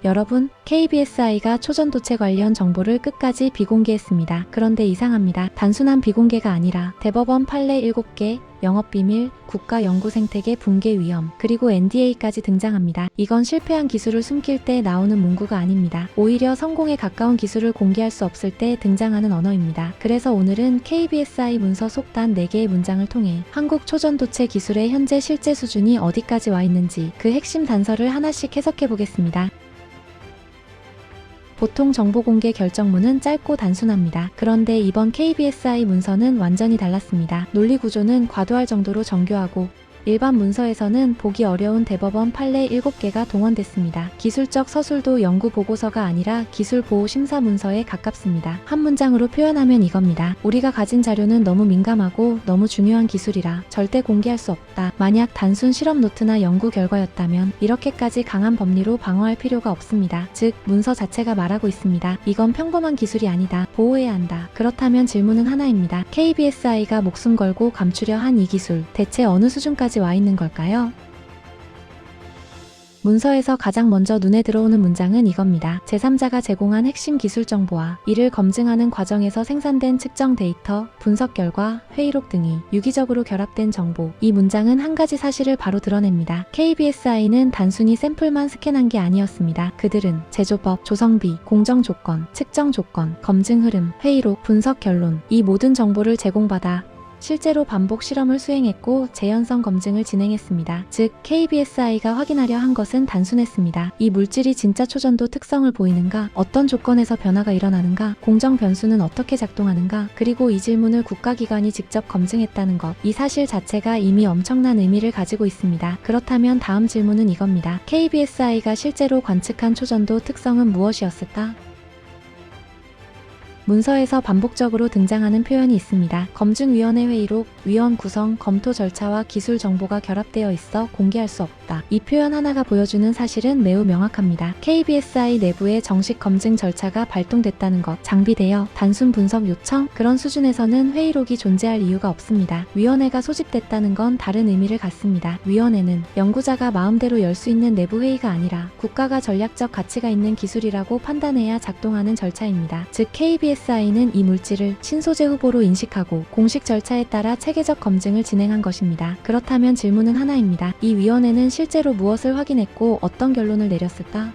여러분, KBSI가 초전도체 관련 정보를 끝까지 비공개했습니다. 그런데 이상합니다. 단순한 비공개가 아니라 대법원 판례 7개, 영업비밀, 국가연구생태계 붕괴 위험, 그리고 NDA까지 등장합니다. 이건 실패한 기술을 숨길 때 나오는 문구가 아닙니다. 오히려 성공에 가까운 기술을 공개할 수 없을 때 등장하는 언어입니다. 그래서 오늘은 KBSI 문서 속단 4개의 문장을 통해 한국 초전도체 기술의 현재 실제 수준이 어디까지 와 있는지 그 핵심 단서를 하나씩 해석해 보겠습니다. 보통 정보 공개 결정문은 짧고 단순합니다. 그런데 이번 KBSI 문서는 완전히 달랐습니다. 논리 구조는 과도할 정도로 정교하고 일반 문서에서는 보기 어려운 대법원 판례 7개가 동원됐습니다. 기술적 서술도 연구 보고서가 아니라 기술 보호 심사 문서에 가깝습니다. 한 문장으로 표현하면 이겁니다. 우리가 가진 자료는 너무 민감하고 너무 중요한 기술이라 절대 공개할 수 없다. 만약 단순 실험 노트나 연구 결과였다면 이렇게까지 강한 법리로 방어할 필요가 없습니다. 즉, 문서 자체가 말하고 있습니다. 이건 평범한 기술이 아니다. 보호해야 한다. 그렇다면 질문은 하나입니다. KBSI가 목숨 걸고 감추려 한 이 기술, 대체 어느 수준까지 와 있는 걸까요? 문서에서 가장 먼저 눈에 들어오는 문장은 이겁니다. 제3자가 제공한 핵심 기술 정보와 이를 검증하는 과정에서 생산된 측정 데이터, 분석 결과, 회의록 등이 유기적으로 결합된 정보. 이 문장은 한 가지 사실을 바로 드러냅니다. KBSI는 단순히 샘플만 스캔한 게 아니었습니다. 그들은 제조법, 조성비, 공정 조건, 측정 조건, 검증 흐름, 회의록, 분석 결론, 이 모든 정보를 제공받아 실제로 반복 실험을 수행했고 재현성 검증을 진행했습니다. 즉, KBSI가 확인하려 한 것은 단순했습니다. 이 물질이 진짜 초전도 특성을 보이는가? 어떤 조건에서 변화가 일어나는가? 공정 변수는 어떻게 작동하는가? 그리고 이 질문을 국가기관이 직접 검증했다는 것. 이 사실 자체가 이미 엄청난 의미를 가지고 있습니다. 그렇다면 다음 질문은 이겁니다. KBSI가 실제로 관측한 초전도 특성은 무엇이었을까? 문서에서 반복적으로 등장하는 표현이 있습니다. 검증위원회 회의록, 위원 구성, 검토 절차와 기술 정보가 결합되어 있어 공개할 수 없다. 이 표현 하나가 보여주는 사실은 매우 명확합니다. KBSI 내부의 정식 검증 절차가 발동됐다는 것, 장비되어 단순 분석 요청? 그런 수준에서는 회의록이 존재할 이유가 없습니다. 위원회가 소집됐다는 건 다른 의미를 갖습니다. 위원회는 연구자가 마음대로 열 수 있는 내부 회의가 아니라 국가가 전략적 가치가 있는 기술이라고 판단해야 작동하는 절차입니다. 즉, KBSI는 이 물질을 신소재 후보로 인식하고 공식 절차에 따라 체계적 검증을 진행한 것입니다. 그렇다면 질문은 하나입니다. 이 위원회는 실제로 무엇을 확인했고 어떤 결론을 내렸을까?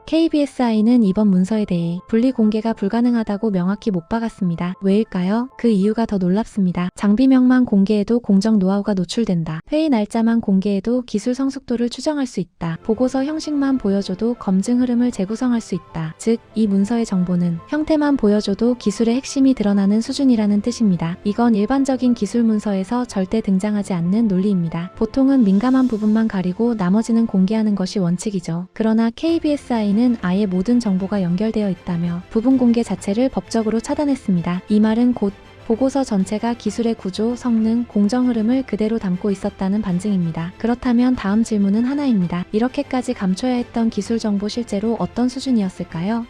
KBSI는 이번 문서에 대해 분리 공개가 불가능하다고 명확히 못 박았습니다. 왜일까요? 그 이유가 더 놀랍습니다. 장비명만 공개해도 공정 노하우가 노출된다. 회의 날짜만 공개해도 기술 성숙도를 추정할 수 있다. 보고서 형식만 보여줘도 검증 흐름을 재구성할 수 있다. 즉, 이 문서의 정보는 형태만 보여줘도 기술의 핵심이 드러나는 수준이라는 뜻입니다. 이건 일반적인 기술 문서에서 절대 등장하지 않는 논리입니다. 보통은 민감한 부분만 가리고 나머지는 공개하는 것이 원칙이죠. 그러나 KBSI는 아예 모든 정보가 연결되어 있다며 부분 공개 자체를 법적으로 차단했습니다. 이 말은 곧 보고서 전체가 기술의 구조, 성능, 공정 흐름을 그대로 담고 있었다는 반증입니다. 그렇다면 다음 질문은 하나입니다. 이렇게까지 감춰야 했던 기술 정보 실제로 어떤 수준이었을까요?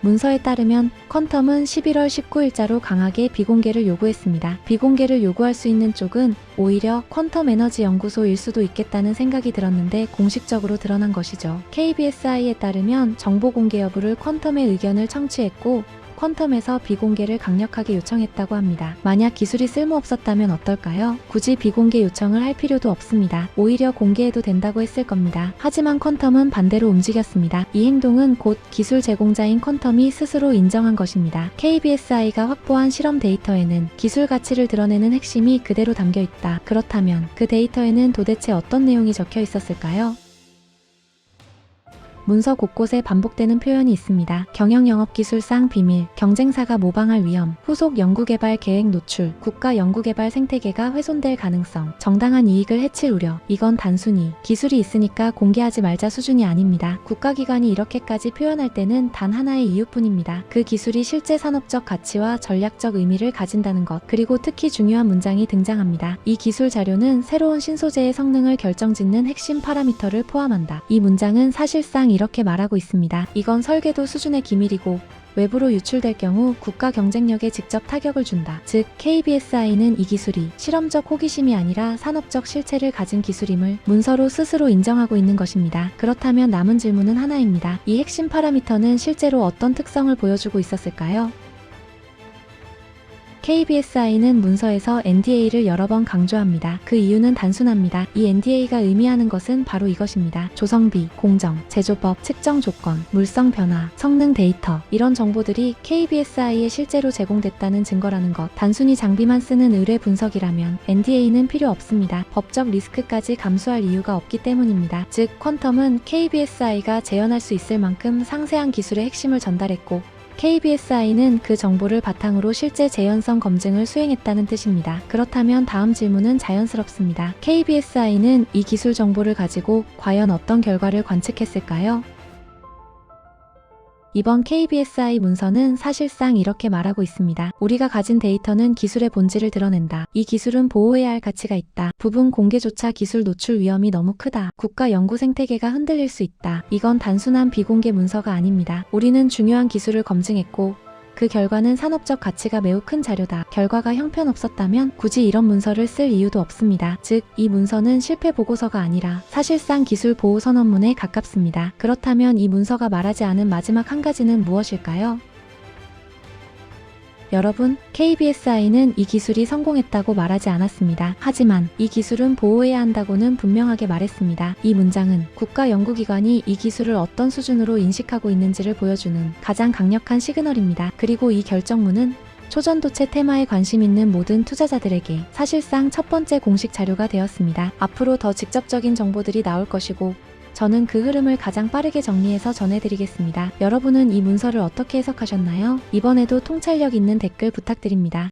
문서에 따르면 퀀텀은 11월 19일자로 강하게 비공개를 요구했습니다. 비공개를 요구할 수 있는 쪽은 오히려 퀀텀 에너지 연구소일 수도 있겠다는 생각이 들었는데 공식적으로 드러난 것이죠. KBSI에 따르면 정보 공개 여부를 퀀텀의 의견을 청취했고 퀀텀에서 비공개를 강력하게 요청했다고 합니다. 만약 기술이 쓸모없었다면 어떨까요? 굳이 비공개 요청을 할 필요도 없습니다. 오히려 공개해도 된다고 했을 겁니다. 하지만 퀀텀은 반대로 움직였습니다. 이 행동은 곧 기술 제공자인 퀀텀이 스스로 인정한 것입니다. KBSI가 확보한 실험 데이터에는 기술 가치를 드러내는 핵심이 그대로 담겨 있다. 그렇다면 그 데이터에는 도대체 어떤 내용이 적혀 있었을까요? 문서 곳곳에 반복되는 표현이 있습니다. 경영영업기술상 비밀, 경쟁사가 모방할 위험, 후속 연구개발 계획 노출, 국가 연구개발 생태계가 훼손될 가능성, 정당한 이익을 해칠 우려. 이건 단순히 기술이 있으니까 공개하지 말자 수준이 아닙니다. 국가기관이 이렇게까지 표현할 때는 단 하나의 이유뿐입니다. 그 기술이 실제 산업적 가치와 전략적 의미를 가진다는 것. 그리고 특히 중요한 문장이 등장합니다. 이 기술 자료는 새로운 신소재의 성능을 결정짓는 핵심 파라미터를 포함한다. 이 문장은 사실상 이렇게 말하고 있습니다. 이건 설계도 수준의 기밀이고 외부로 유출될 경우 국가 경쟁력에 직접 타격을 준다. 즉, KBSI는 이 기술이 실험적 호기심이 아니라 산업적 실체를 가진 기술임을 문서로 스스로 인정하고 있는 것입니다. 그렇다면 남은 질문은 하나입니다. 이 핵심 파라미터는 실제로 어떤 특성을 보여주고 있었을까요? KBSI는 문서에서 NDA를 여러 번 강조합니다. 그 이유는 단순합니다. 이 NDA가 의미하는 것은 바로 이것입니다. 조성비, 공정, 제조법, 측정 조건, 물성 변화, 성능 데이터, 이런 정보들이 KBSI에 실제로 제공됐다는 증거라는 것. 단순히 장비만 쓰는 의뢰 분석이라면 NDA는 필요 없습니다. 법적 리스크까지 감수할 이유가 없기 때문입니다. 즉, 퀀텀은 KBSI가 재현할 수 있을 만큼 상세한 기술의 핵심을 전달했고, KBSI는 그 정보를 바탕으로 실제 재현성 검증을 수행했다는 뜻입니다. 그렇다면 다음 질문은 자연스럽습니다. KBSI는 이 기술 정보를 가지고 과연 어떤 결과를 관측했을까요? 이번 KBSI 문서는 사실상 이렇게 말하고 있습니다. 우리가 가진 데이터는 기술의 본질을 드러낸다. 이 기술은 보호해야 할 가치가 있다. 부분 공개조차 기술 노출 위험이 너무 크다. 국가 연구 생태계가 흔들릴 수 있다. 이건 단순한 비공개 문서가 아닙니다. 우리는 중요한 기술을 검증했고 그 결과는 산업적 가치가 매우 큰 자료다. 결과가 형편없었다면 굳이 이런 문서를 쓸 이유도 없습니다. 즉, 이 문서는 실패 보고서가 아니라 사실상 기술 보호 선언문에 가깝습니다. 그렇다면 이 문서가 말하지 않은 마지막 한 가지는 무엇일까요? 여러분, KBSI는 이 기술이 성공했다고 말하지 않았습니다. 하지만 이 기술은 보호해야 한다고는 분명하게 말했습니다. 이 문장은 국가 연구기관이 이 기술을 어떤 수준으로 인식하고 있는지를 보여주는 가장 강력한 시그널입니다. 그리고 이 결정문은 초전도체 테마에 관심 있는 모든 투자자들에게 사실상 첫 번째 공식 자료가 되었습니다. 앞으로 더 직접적인 정보들이 나올 것이고, 저는 그 흐름을 가장 빠르게 정리해서 전해드리겠습니다. 여러분은 이 문서를 어떻게 해석하셨나요? 이번에도 통찰력 있는 댓글 부탁드립니다.